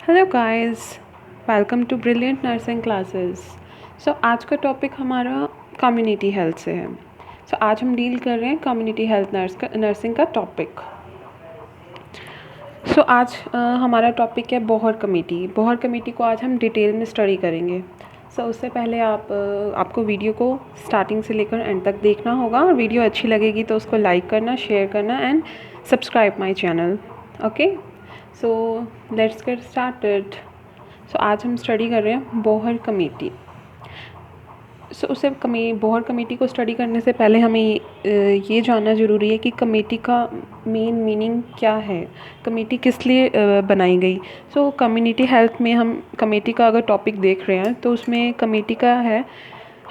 Hello guys, welcome to brilliant nursing classes. आज का topic हमारा कम्युनिटी हेल्थ से है। आज हम डील कर रहे हैं कम्युनिटी हेल्थ नर्सिंग का टॉपिक। आज हमारा टॉपिक है बोहर कमेटी। बोहर कमेटी को आज हम डिटेल में स्टडी करेंगे। उससे पहले आपको वीडियो को स्टार्टिंग से लेकर एंड तक देखना होगा, और वीडियो अच्छी लगेगी तो उसको लाइक करना, शेयर करना and subscribe my channel. Okay, let's get started. आज हम स्टडी कर रहे हैं बोहर कमेटी। बोहर कमेटी को स्टडी करने से पहले हमें ये जानना ज़रूरी है कि कमेटी का मेन मीनिंग क्या है, कमेटी किस लिए बनाई गई। कम्युनिटी हेल्थ में हम कमेटी का अगर टॉपिक देख रहे हैं तो उसमें कमेटी का है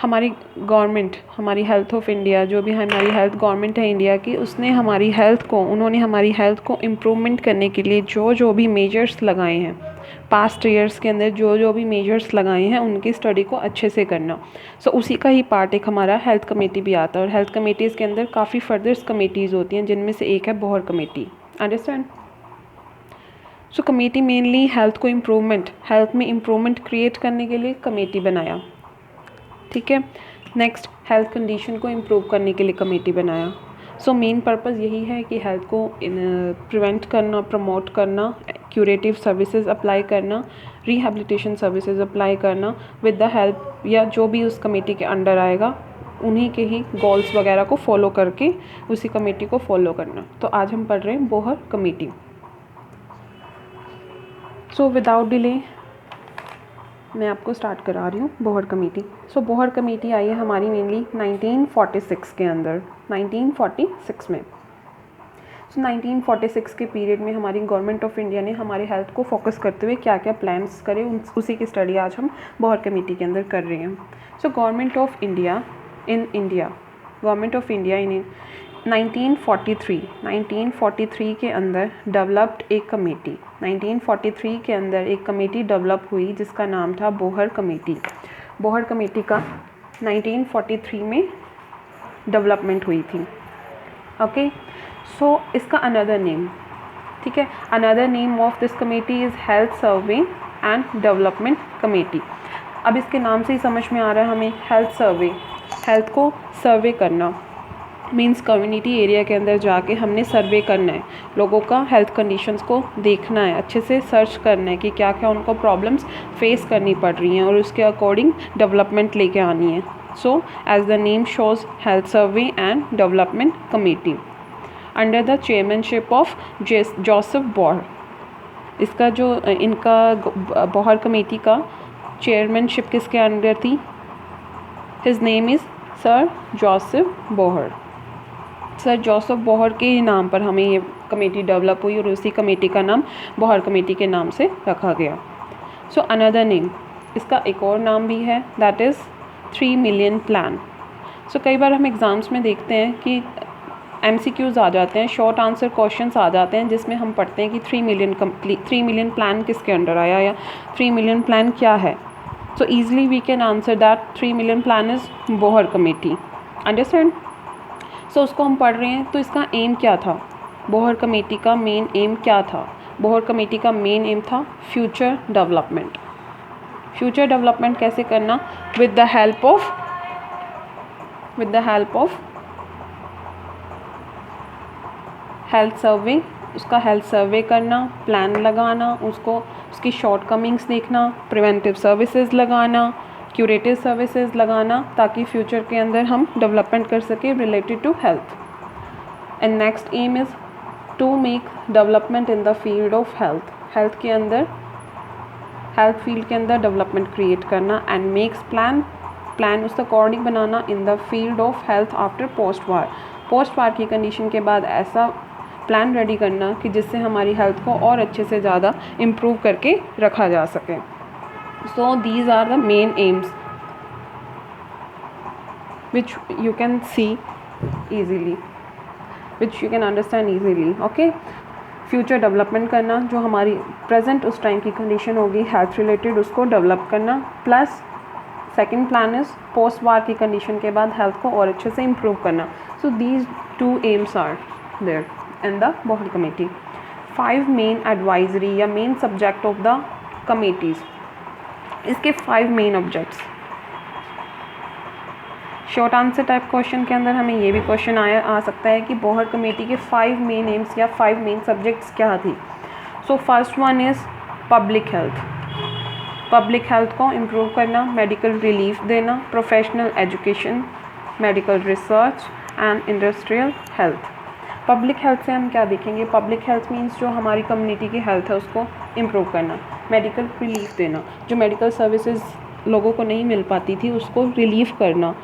हमारी गवर्नमेंट, हमारी हेल्थ ऑफ इंडिया, जो भी हमारी हेल्थ गवर्नमेंट है इंडिया की, उन्होंने हमारी हेल्थ को इम्प्रूवमेंट करने के लिए जो भी मेजर्स लगाए हैं पास्ट ईयर्स के अंदर, जो भी मेजर्स लगाए हैं उनकी स्टडी को अच्छे से करना। उसी का ही पार्ट एक हमारा हेल्थ कमेटी भी आता है। और हेल्थ कमेटीज़ के अंदर काफ़ी फर्दर्स कमेटीज़ होती हैं, जिनमें से एक है Bohr committee. Understand? Committee mainly health में इम्प्रूवमेंट क्रिएट करने के लिए कमेटी बनाया। ठीक है। नेक्स्ट, हेल्थ कंडीशन को इम्प्रूव करने के लिए कमेटी बनाया। मेन पर्पस यही है कि हेल्थ को प्रिवेंट करना, प्रमोट करना, क्यूरेटिव सर्विसेज अप्लाई करना, रिहेबिलिटेशन सर्विसेज अप्लाई करना विद द हेल्प, या जो भी उस कमेटी के अंडर आएगा उन्हीं के ही गोल्स वगैरह को फॉलो करके उसी कमेटी को फॉलो करना। आज हम पढ़ रहे हैं बोहर कमेटी। विदाउट डिले मैं आपको स्टार्ट करा रही हूँ बोहर कमेटी। बोहर कमेटी आई है हमारी मेनली 1946 के अंदर, 1946 में। 1946 के पीरियड में हमारी गवर्नमेंट ऑफ इंडिया ने हमारे हेल्थ को फोकस करते हुए क्या क्या प्लान्स करे, उसी की स्टडी आज हम बोहर कमेटी के अंदर कर रहे हैं। गवर्नमेंट ऑफ इंडिया इन 1943 के अंदर डेवलप्ड एक कमेटी। 1943 के अंदर एक कमेटी डेवलप हुई जिसका नाम था बोहर कमेटी। बोहर कमेटी का 1943 में डेवलपमेंट हुई थी। ओके, इसका अनदर नेम, ठीक है, another name of this committee is health survey and development committee. अब इसके नाम से ही समझ में आ रहा है हमें, हेल्थ सर्वे, हेल्थ को सर्वे करना मीन्स कम्युनिटी एरिया के अंदर जाके हमने सर्वे करना है, लोगों का हेल्थ कंडीशंस को देखना है, अच्छे से सर्च करना है कि क्या क्या उनको प्रॉब्लम्स फेस करनी पड़ रही हैं और उसके अकॉर्डिंग डेवलपमेंट लेके आनी है। As the name shows, health survey and development committee under the chairmanship of Joseph Bhore. इसका जो इनका बोहर कमेटी का चेयरमैनशिप किसके अंडर थी? His name is sir Joseph Bohr. Sir Joseph Bohr के नाम पर हमें ये कमेटी डेवलप हुई और उसी कमेटी का नाम बोहर कमेटी के नाम से रखा गया। अनदर नेम, इसका एक और नाम भी है, दैट इज़ 3 मिलियन प्लान। कई बार हम एग्ज़ाम्स में देखते हैं कि MCQs आ जाते हैं, शॉर्ट आंसर क्वेश्चंस आ जाते हैं, जिसमें हम पढ़ते हैं कि 3 मिलियन प्लान किसके अंडर आया या 3 मिलियन प्लान क्या है। Easily we can answer that 3 million plan is Bohr committee. Understand? उसको हम पढ़ रहे हैं। तो इसका एम क्या था? बोहर कमेटी का मेन एम क्या था? बोहर कमेटी का मेन एम था फ्यूचर डेवलपमेंट। फ्यूचर डेवलपमेंट कैसे करना? With the help of health survey, उसका हेल्थ सर्वे करना, प्लान लगाना, उसकी शॉर्टकमिंग्स देखना, प्रिवेंटिव सर्विसेज लगाना, क्यूरेटिव सर्विसेज लगाना, ताकि फ्यूचर के अंदर हम डेवलपमेंट कर सके related to health. And next aim is to make development in the field of health. Health field के अंदर डेवलपमेंट क्रिएट करना एंड मेक्स प्लान उस अकॉर्डिंग बनाना in the field of health after post war की condition के बाद ऐसा plan ready करना कि जिससे हमारी हेल्थ को और अच्छे से ज़्यादा इम्प्रूव करके रखा जा सके। These are the main aims which you can see easily, which you can understand easily. Okay, future development करना, जो हमारी प्रेजेंट उस टाइम की कंडीशन होगी हेल्थ रिलेटेड, उसको डेवलप करना, plus second plan is post war की कंडीशन के बाद हेल्थ को और अच्छे से इम्प्रूव करना। These 2 aims are there in the Bhore committee. 5 main advisory या main subject of the committees, इसके 5 main objects. Short answer type question के अंदर हमें ये भी क्वेश्चन आ सकता है कि बोहर कमेटी के 5 मेन एम्स या 5 मेन सब्जेक्ट्स क्या थी। So first one is public health, public health को इम्प्रूव करना, मेडिकल रिलीफ देना, professional education, medical research and industrial health. Public health से हम क्या देखेंगे, पब्लिक हेल्थ मीन्स जो हमारी कम्युनिटी की हेल्थ है उसको इम्प्रूव करना, मेडिकल रिलीफ देना, जो मेडिकल सर्विसेज लोगों को नहीं मिल पाती थी उसको रिलीफ करना,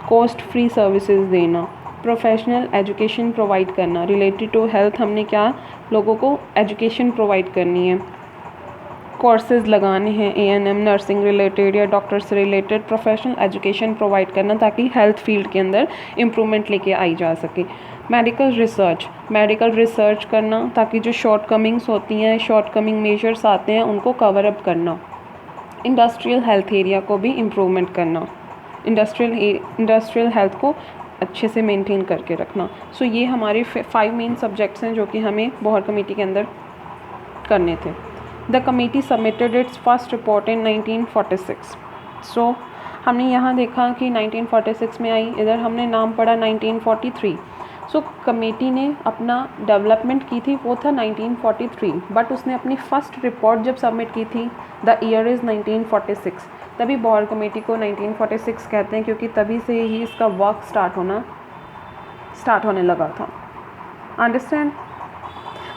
कॉस्ट फ्री सर्विसेज देना, प्रोफेशनल एजुकेशन प्रोवाइड करना, रिलेटेड टू हेल्थ हमने क्या लोगों को एजुकेशन प्रोवाइड करनी है, कोर्सेज लगाने हैं ANM नर्सिंग रिलेटेड या डॉक्टर से रिलेटेड प्रोफेशनल एजुकेशन प्रोवाइड करना ताकि हेल्थ फील्ड के अंदर इम्प्रूवमेंट लेके आई जा सके। मेडिकल रिसर्च करना ताकि जो शॉर्ट कमिंग्स होती हैं, शॉर्ट कमिंग मेजर्स आते हैं उनको कवर अप करना। इंडस्ट्रियल हेल्थ एरिया को भी इम्प्रूवमेंट करना, इंडस्ट्रियल हेल्थ को अच्छे से मेंटेन करके रखना। सो ये हमारे 5 मेन सब्जेक्ट्स हैं जो कि हमें बोहर कमेटी के अंदर करने थे। The committee submitted it's first report इन 1946। सो हमने यहाँ देखा कि 1946 में आई, इधर हमने नाम पढ़ा 1943। सो कमेटी ने अपना डेवलपमेंट की थी वो था 1943, बट उसने अपनी फ़र्स्ट रिपोर्ट जब सबमिट की थी द ईयर इज़ 1946। तभी बोहर कमेटी को 1946 कहते हैं क्योंकि तभी से ही इसका वर्क स्टार्ट होने लगा था। अंडरस्टैंड?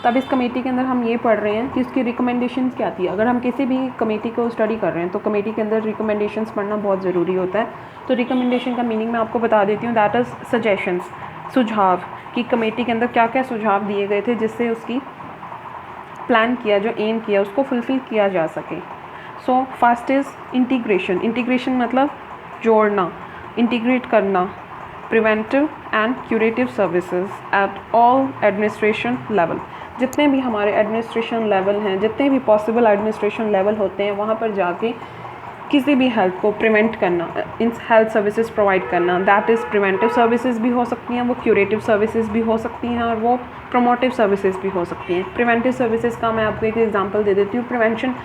तब इस कमेटी के अंदर हम ये पढ़ रहे हैं कि उसकी रिकमेंडेशंस क्या थी। अगर हम किसी भी कमेटी को स्टडी कर रहे हैं तो कमेटी के अंदर रिकमेंडेशंस पढ़ना बहुत ज़रूरी होता है। तो रिकमेंडेशन का मीनिंग मैं आपको बता देती हूँ, दैट इज़ सजेशंस, सुझाव, कि कमेटी के अंदर क्या क्या सुझाव दिए गए थे जिससे उसकी प्लान किया, जो एम किया उसको फुलफ़िल किया जा सके। सो फर्स्ट इज़ इंटीग्रेशन मतलब जोड़ना, इंटीग्रेट करना, preventive and curative services at all administration level. जितने भी हमारे एडमिनिस्ट्रेशन लेवल हैं, जितने भी पॉसिबल एडमिनिस्ट्रेशन लेवल होते हैं वहाँ पर जाके किसी भी हेल्थ को प्रिवेंट करना, इन हेल्थ सर्विसेज प्रोवाइड करना। दैट इज़ प्रिवेंटिव सर्विसेज भी हो सकती हैं, वो क्यूरेटिव सर्विसेज भी हो सकती हैं और वो प्रोमोटिव सर्विसेज भी हो सकती हैं। प्रिवेंटिव सर्विसेज का मैं आपको एक एग्जांपल दे देती हूँ। प्रिवेंशन,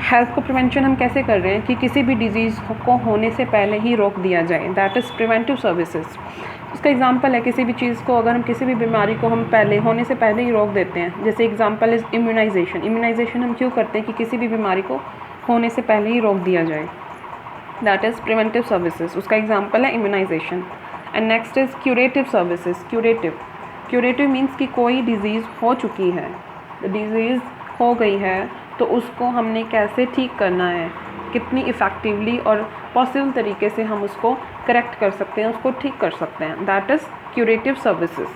हेल्थ को प्रिवेंशन हम कैसे कर रहे हैं कि किसी भी डिजीज़ को होने से पहले ही रोक दिया जाए, दैट इज़ प्रिवेंटिव सर्विसेज। उसका एग्जांपल है किसी भी चीज़ को, अगर हम किसी भी बीमारी को हम होने से पहले ही रोक देते हैं। जैसे एग्जांपल इज़ इम्यूनाइजेशन हम क्यों करते हैं कि किसी भी बीमारी को होने से पहले ही रोक दिया जाए, दैट इज़ प्रिवेंटिव सर्विसेज। उसका एग्जांपल है immunisation. And next is curative services. Curative means कि कोई डिज़ीज़ हो चुकी है, डिज़ीज़ हो गई है तो उसको हमने कैसे ठीक करना है, कितनी इफ़ेक्टिवली और पॉसिबल तरीके से हम उसको करेक्ट कर सकते हैं, उसको ठीक कर सकते हैं, that is curative services.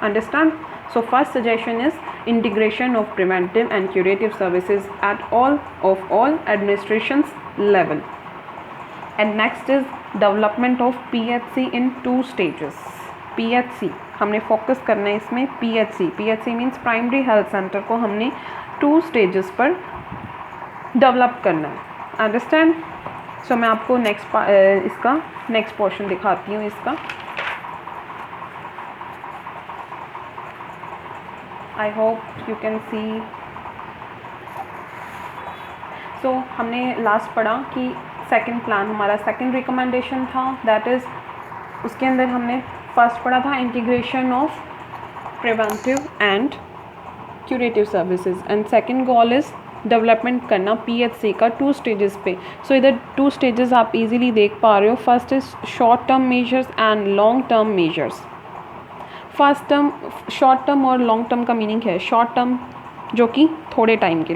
Understand? So first suggestion is integration of preventive and curative services at all administrations level. And next is development of PHC in 2 stages. PHC हमने फोकस करना है इसमें। PHC means primary health centre को हमने 2 stages पर develop करना है। Understand? सो मैं आपको इसका नेक्स्ट पोर्शन दिखाती हूँ इसका। I hope you can see. So हमने लास्ट पढ़ा कि सेकंड प्लान हमारा सेकंड रिकमेंडेशन था, दैट इज़ उसके अंदर हमने फर्स्ट पढ़ा था integration of preventive and curative services and second goal is development करना PHC का 2 स्टेजेस पे। सो इधर 2 स्टेजेस आप इजीली देख पा रहे हो। First is short term measures and long term measures. Short term और लॉन्ग टर्म का मीनिंग है, शॉर्ट टर्म जो कि थोड़े टाइम के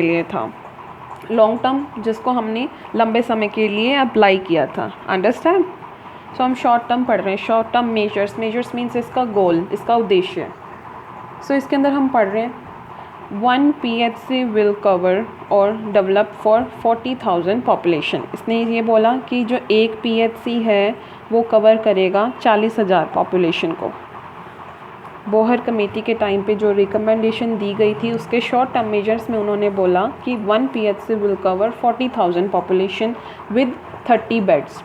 लिए था, लॉन्ग टर्म जिसको हमने लंबे समय के लिए अप्लाई किया था। अंडरस्टैंड? सो हम शॉर्ट टर्म पढ़ रहे हैं। शॉर्ट टर्म मेजर्स मीन्स इसका गोल, इसका उद्देश्य। सो इसके अंदर हम पढ़ रहे हैं 1 PHC विल कवर और डेवलप फॉर 40,000 पॉपुलेशन। इसने ये बोला कि जो एक PHC है वो कवर करेगा 40,000 पॉपुलेशन को। बोहर कमेटी के टाइम पे जो रिकमेंडेशन दी गई थी उसके शॉर्ट टर्म मेजर्स में उन्होंने बोला कि 1 PHC will cover 40,000 population with 30 beds.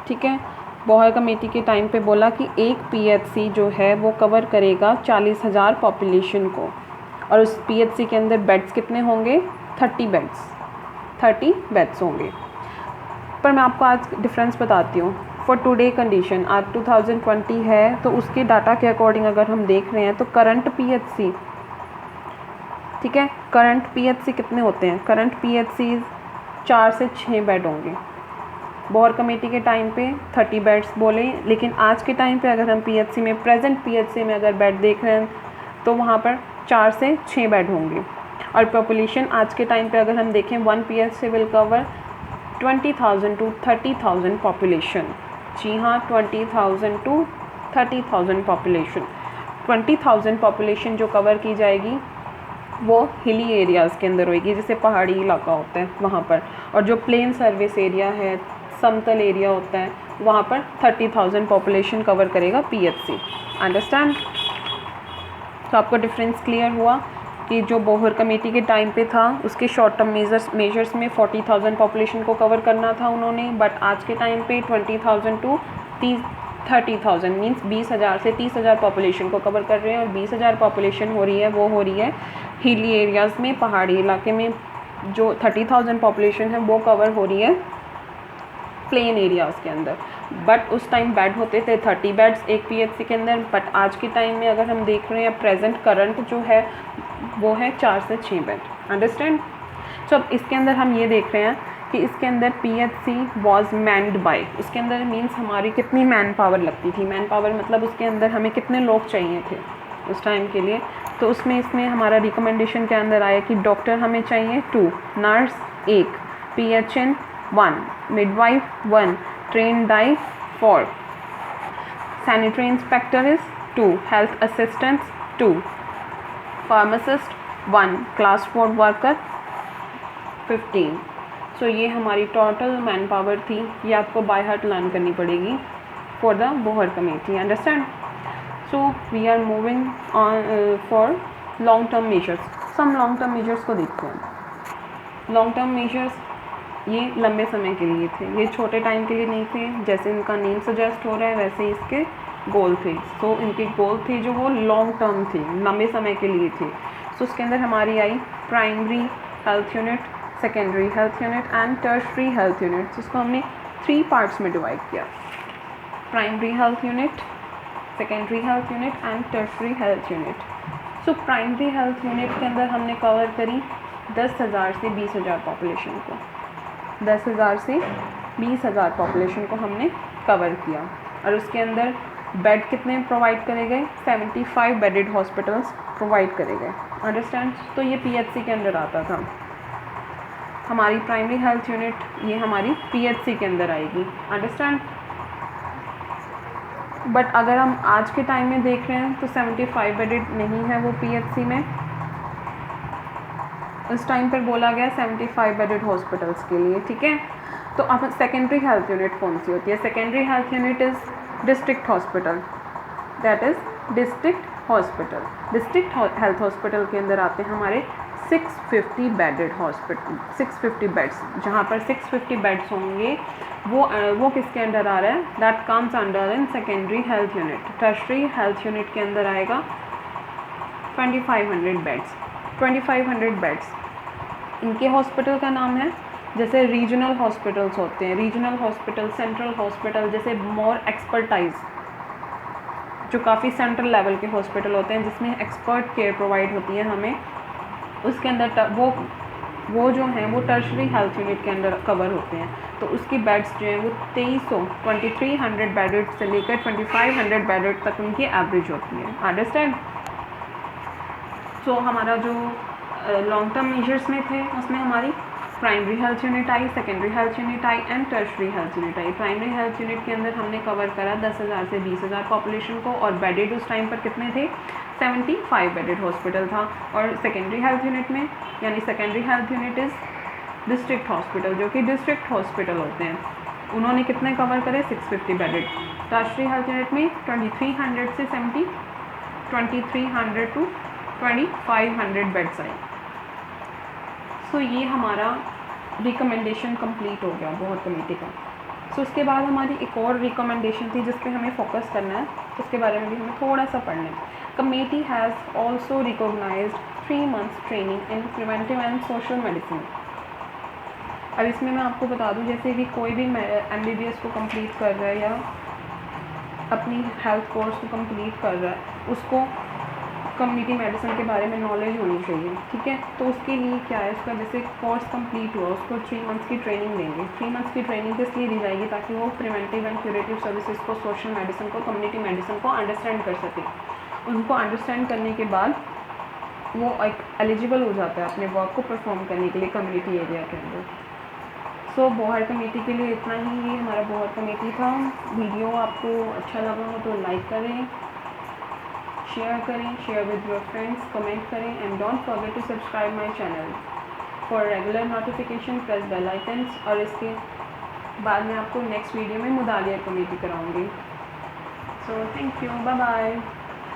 ठीक है, बोहर कमेटी के टाइम पे बोला कि एक PHC जो है वो कवर करेगा 40,000 पॉपुलेशन को और उस PHC के अंदर बेड्स कितने होंगे, 30 बेड्स होंगे। पर मैं आपको आज डिफरेंस बताती हूँ। फॉर टुडे कंडीशन, आज 2020 है, तो उसके डाटा के अकॉर्डिंग अगर हम देख रहे हैं तो करंट PHC, ठीक है, करंट PHC कितने होते हैं, करंट PHC 4 से 6 बेड होंगे। बोहर कमेटी के टाइम पे 30 बेड्स बोले, लेकिन आज के टाइम पे अगर हम PHC में, प्रेजेंट PHC में अगर बेड देख रहे हैं तो वहाँ पर 4 से 6 बेड होंगे। और पॉपुलेशन आज के टाइम पे अगर हम देखें, 1 PHC will cover 20,000 to 30,000 population. जी हाँ, 20,000 to 30,000 पॉपुलेशन। 20,000 पॉपुलेशन जो कवर की जाएगी वो हिली एरियाज़ के अंदर होएगी, जैसे पहाड़ी इलाका होता है वहाँ पर, और जो प्लेन सर्विस एरिया है, समतल एरिया होता है, वहाँ पर 30,000 पॉपुलेशन कवर करेगा PHC। अंडरस्टैंड? तो आपको डिफरेंस क्लियर हुआ कि जो बोहर कमेटी के टाइम पे था उसके शॉर्ट टर्म मेजर्स में 40,000 पॉपुलेशन को कवर करना था उन्होंने, बट आज के टाइम पे 20,000 टू 30,000 मीन्स 20,000 से 30,000 पॉपुलेशन को कवर कर रहे हैं। और 20,000 पॉपुलेशन हो रही है वो हो रही है हिली एरियाज़ में, पहाड़ी इलाके में। जो 30,000 पॉपुलेशन है वो कवर हो रही है प्लेन एरियाज़ के अंदर। बट उस टाइम बेड होते थे 30 बेड्स एक PHC के अंदर, बट आज के टाइम में अगर हम देख रहे हैं प्रेजेंट करंट जो है वो है 4 से 6 बेड। अंडरस्टैंड? सो अब इसके अंदर हम ये देख रहे हैं कि इसके अंदर PHC वॉज मैन्ड बाय, उसके अंदर मीन्स हमारी कितनी मैन पावर लगती थी। मैन पावर मतलब उसके अंदर हमें कितने लोग चाहिए थे उस टाइम के लिए। तो इसमें हमारा रिकमेंडेशन के अंदर आया कि डॉक्टर हमें चाहिए 2, nurse 1, PHN 1, midwife 1, train dai 4, sanitary inspector is 2, health assistants 2, pharmacist 1, class 4 worker 15। So ये हमारी टोटल मैन पावर थी। ये आपको बाय हार्ट लर्न करनी पड़ेगी for the Bhore committee. Understand? So we are moving on for long term measures. Some long term measures को देखते हैं। लॉन्ग टर्म मेजर्स ये लंबे समय के लिए थे, ये छोटे टाइम के लिए नहीं थे। जैसे इनका नेम सजेस्ट हो रहा है वैसे इसके गोल थे। सो इनके गोल थे जो वो लॉन्ग टर्म थे, लंबे समय के लिए थे। सो उसके अंदर हमारी आई primary health unit, secondary health unit and tertiary health unit, जिसको हमने 3 पार्ट्स में डिवाइड किया। Primary health unit, secondary health unit and tertiary health unit. So primary health unit के अंदर हमने कवर करी 10,000 से 20,000 पॉपुलेशन को। 10,000 से 20,000 पॉपुलेशन को हमने कवर किया। और उसके अंदर बेड कितने प्रोवाइड करे गए, 75 बेडेड हॉस्पिटल्स प्रोवाइड करे गए। अंडरस्टैंड? तो ये PHC के अंदर आता था। हमारी प्राइमरी हेल्थ यूनिट ये हमारी PHC के अंदर आएगी। अंडरस्टैंड? बट अगर हम आज के टाइम में देख रहे हैं तो 75 बेडेड नहीं है वो PHC में। उस टाइम पर बोला गया 75 बेडेड हॉस्पिटल्स के लिए। ठीक है? तो अब सेकेंडरी हेल्थ यूनिट कौन सी होती है? Secondary health unit is district hospital, that is district hospital. District health hospital के अंदर आते हैं हमारे 650 बेडेड हॉस्पिटल, 650 बेड्स। जहाँ पर 650 बेड्स होंगे वो किसके अंडर आ रहा है? That comes under in secondary health unit. Tertiary health unit के अंदर आएगा 2500 बेड्स। 2500 बेड्स इनके हॉस्पिटल का नाम है। जैसे रीजनल हॉस्पिटल्स होते हैं, रीजनल हॉस्पिटल, सेंट्रल हॉस्पिटल, जैसे मोर एक्सपर्टाइज, जो काफ़ी सेंट्रल लेवल के हॉस्पिटल होते हैं जिसमें एक्सपर्ट केयर प्रोवाइड होती है हमें, उसके अंदर वो जो हैं वो टर्शरी हेल्थ यूनिट के अंदर कवर होते हैं। तो उसकी बेड्स जो हैं वो 2300 बेडेड से लेकर 2500 बेडेड तक उनकी एवरेज होती है। अंडरस्टैंड? सो हमारा जो लॉन्ग टर्म मेजर्स में थे उसमें हमारी primary health unit I, secondary health unit I and tertiary health unit I. Primary health unit के अंदर हमने कवर करा 10,000 से 20,000 पॉपुलेशन को, और बेडेड उस टाइम पर कितने थे? 75 बेडेड हॉस्पिटल था। और सेकेंडरी हेल्थ यूनिट में, यानी secondary health unit is district hospital, जो कि डिस्ट्रिक्ट हॉस्पिटल होते हैं, उन्होंने कितने कवर करे? 650 बेडेड। टर्शरी हेल्थ यूनिट में 2300 से 2300 टू 2500 बेड्स आए। सो ये हमारा रिकमेंडेशन कंप्लीट हो गया बोहर कमेटी का। सो उसके बाद हमारी एक और रिकमेंडेशन थी जिस पे हमें फोकस करना है, उसके बारे में भी हमें थोड़ा सा पढ़ना है। Committee has also recognised 3 months training in preventive and social medicine. अब इसमें मैं आपको बता दूं, जैसे कि कोई भी MBBS को कंप्लीट कर रहा है या अपनी हेल्थ कोर्स को कंप्लीट कर रहा है, उसको कम्युनिटी मेडिसिन के बारे में नॉलेज होनी चाहिए, ठीक है। तो उसके लिए क्या है, उसका जैसे कोर्स कंप्लीट हुआ, उसको 3 months की ट्रेनिंग देंगे। 3 months की ट्रेनिंग किस लिए दी जाएगी, ताकि वो प्रिवेंटिव एंड क्यूरेटिव सर्विसेज को, सोशल मेडिसिन को, कम्युनिटी मेडिसिन को अंडरस्टैंड कर सके। उनको अंडरस्टैंड करने के बाद वो एक एलिजिबल हो जाता है अपने वर्क को परफॉर्म करने के लिए कम्युनिटी एरिया के अंदर। सो बोहर कमेटी के लिए इतना ही, ये हमारा बोहर कमेटी था। वीडियो आपको अच्छा लगा हो तो लाइक करें, share with your friends, comment करें and don't forget to subscribe my channel for regular notification, press bell icons. और इसके बाद मैं आपको नेक्स्ट वीडियो में मुदालिया कमेटी कराऊंगी। So thank you, bye bye.